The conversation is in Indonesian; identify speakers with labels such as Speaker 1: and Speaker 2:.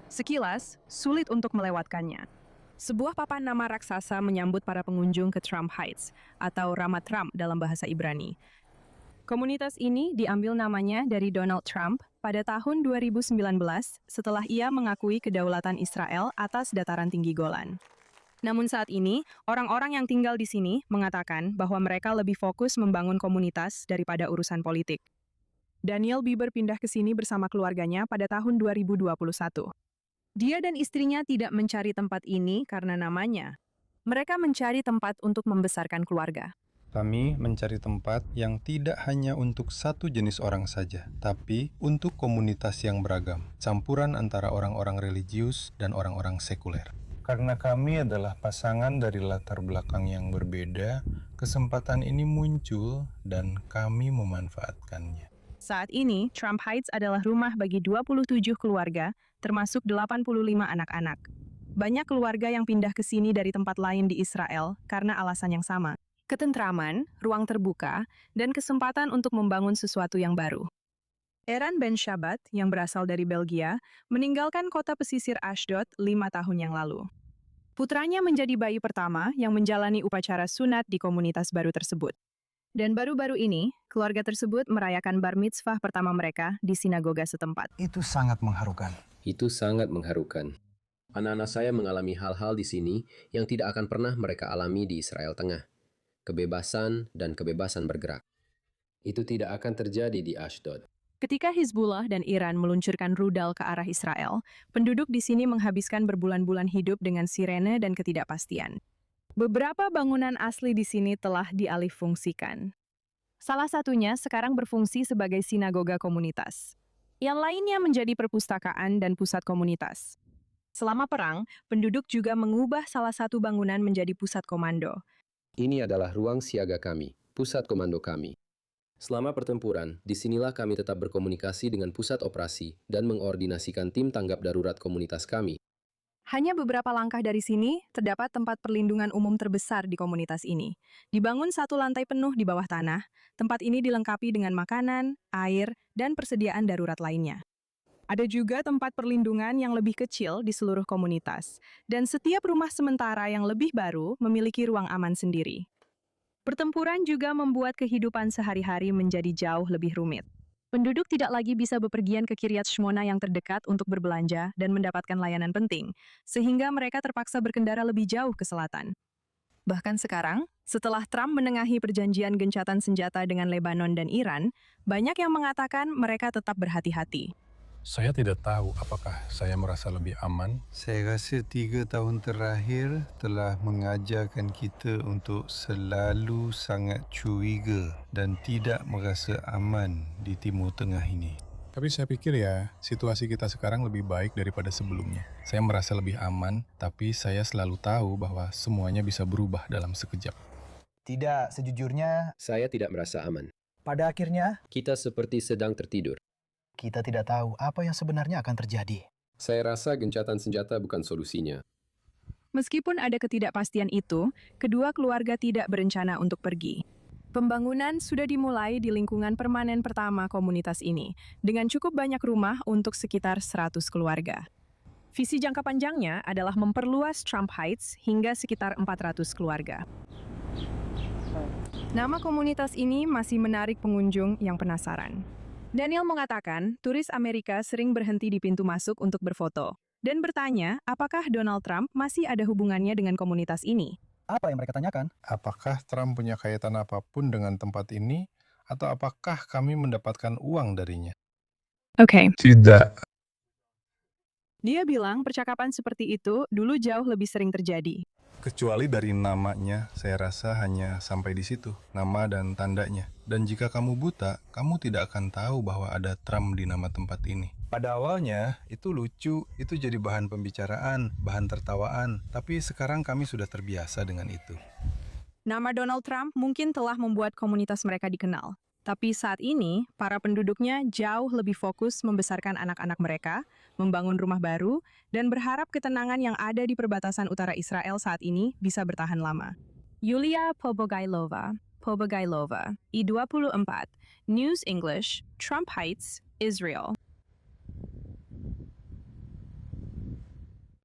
Speaker 1: Sekilas, sulit untuk melewatkannya. Sebuah papan nama raksasa menyambut para pengunjung ke Trump Heights, atau Ramat Trump dalam bahasa Ibrani. Komunitas ini diambil namanya dari Donald Trump pada tahun 2019 setelah ia mengakui kedaulatan Israel atas dataran tinggi Golan. Namun saat ini, orang-orang yang tinggal di sini mengatakan bahwa mereka lebih fokus membangun komunitas daripada urusan politik. Daniel Bieber pindah ke sini bersama keluarganya pada tahun 2021. Dia dan istrinya tidak mencari tempat ini karena namanya. Mereka mencari tempat untuk membesarkan keluarga.
Speaker 2: Kami mencari tempat yang tidak hanya untuk satu jenis orang saja, tapi untuk komunitas yang beragam, campuran antara orang-orang religius dan orang-orang sekuler. Karena kami adalah pasangan dari latar belakang yang berbeda, kesempatan ini muncul dan kami memanfaatkannya.
Speaker 1: Saat ini, Trump Heights adalah rumah bagi 27 keluarga, termasuk 85 anak-anak. Banyak keluarga yang pindah ke sini dari tempat lain di Israel karena alasan yang sama. Ketentraman, ruang terbuka, dan kesempatan untuk membangun sesuatu yang baru. Eran Ben Shabbat, yang berasal dari Belgia, meninggalkan kota pesisir Ashdod 5 tahun yang lalu. Putranya menjadi bayi pertama yang menjalani upacara sunat di komunitas baru tersebut. Dan baru-baru ini, keluarga tersebut merayakan bar mitzvah pertama mereka di sinagoga setempat.
Speaker 3: Itu sangat mengharukan.
Speaker 4: Itu sangat mengharukan. Anak-anak saya mengalami hal-hal di sini yang tidak akan pernah mereka alami di Israel Tengah. Kebebasan dan kebebasan bergerak. Itu tidak akan terjadi di Ashdod.
Speaker 1: Ketika Hizbullah dan Iran meluncurkan rudal ke arah Israel, penduduk di sini menghabiskan berbulan-bulan hidup dengan sirene dan ketidakpastian. Beberapa bangunan asli di sini telah dialihfungsikan. Salah satunya sekarang berfungsi sebagai sinagoga komunitas. Yang lainnya menjadi perpustakaan dan pusat komunitas. Selama perang, penduduk juga mengubah salah satu bangunan menjadi pusat komando.
Speaker 4: Ini adalah ruang siaga kami, pusat komando kami. Selama pertempuran, disinilah kami tetap berkomunikasi dengan pusat operasi dan mengordinasikan tim tanggap darurat komunitas kami.
Speaker 1: Hanya beberapa langkah dari sini, terdapat tempat perlindungan umum terbesar di komunitas ini. Dibangun satu lantai penuh di bawah tanah, tempat ini dilengkapi dengan makanan, air, dan persediaan darurat lainnya. Ada juga tempat perlindungan yang lebih kecil di seluruh komunitas, dan setiap rumah sementara yang lebih baru memiliki ruang aman sendiri. Pertempuran juga membuat kehidupan sehari-hari menjadi jauh lebih rumit. Penduduk tidak lagi bisa bepergian ke Kiryat Shmona yang terdekat untuk berbelanja dan mendapatkan layanan penting, sehingga mereka terpaksa berkendara lebih jauh ke selatan. Bahkan sekarang, setelah Trump menengahi perjanjian gencatan senjata dengan Lebanon dan Iran, banyak yang mengatakan mereka tetap berhati-hati.
Speaker 2: Saya tidak tahu apakah saya merasa lebih aman. Saya rasa 3 tahun terakhir telah mengajarkan kita untuk selalu sangat curiga dan tidak merasa aman di Timur Tengah ini. Tapi saya pikir ya, situasi kita sekarang lebih baik daripada sebelumnya. Saya merasa lebih aman, tapi saya selalu tahu bahwa semuanya bisa berubah dalam sekejap.
Speaker 3: Tidak, sejujurnya,
Speaker 4: Saya tidak merasa aman.
Speaker 3: pada akhirnya
Speaker 4: Kita seperti sedang tertidur.
Speaker 3: kita tidak tahu apa yang sebenarnya akan terjadi.
Speaker 4: Saya rasa gencatan senjata bukan solusinya.
Speaker 1: Meskipun ada ketidakpastian itu, kedua keluarga tidak berencana untuk pergi. Pembangunan sudah dimulai di lingkungan permanen pertama komunitas ini, dengan cukup banyak rumah untuk sekitar 100 keluarga. Visi jangka panjangnya adalah memperluas Trump Heights hingga sekitar 400 keluarga. Nama komunitas ini masih menarik pengunjung yang penasaran. Daniel mengatakan, turis Amerika sering berhenti di pintu masuk untuk berfoto, dan bertanya apakah Donald Trump masih ada hubungannya dengan komunitas ini.
Speaker 3: Apa yang mereka tanyakan?
Speaker 2: Apakah Trump punya kaitan apapun dengan tempat ini, atau apakah kami mendapatkan uang darinya?
Speaker 1: Oke.
Speaker 2: Tidak.
Speaker 1: Dia bilang percakapan seperti itu dulu jauh lebih sering terjadi.
Speaker 2: Kecuali dari namanya, saya rasa hanya sampai di situ, nama dan tandanya. Dan jika kamu buta, kamu tidak akan tahu bahwa ada Trump di nama tempat ini. Pada awalnya, itu lucu, itu jadi bahan pembicaraan, bahan tertawaan, tapi sekarang kami sudah terbiasa dengan itu.
Speaker 1: Nama Donald Trump mungkin telah membuat komunitas mereka dikenal. Tapi saat ini, para penduduknya jauh lebih fokus membesarkan anak-anak mereka, membangun rumah baru, dan berharap ketenangan yang ada di perbatasan utara Israel saat ini bisa bertahan lama. Yulia Pobogailova, I24, News English, Trump Heights, Israel.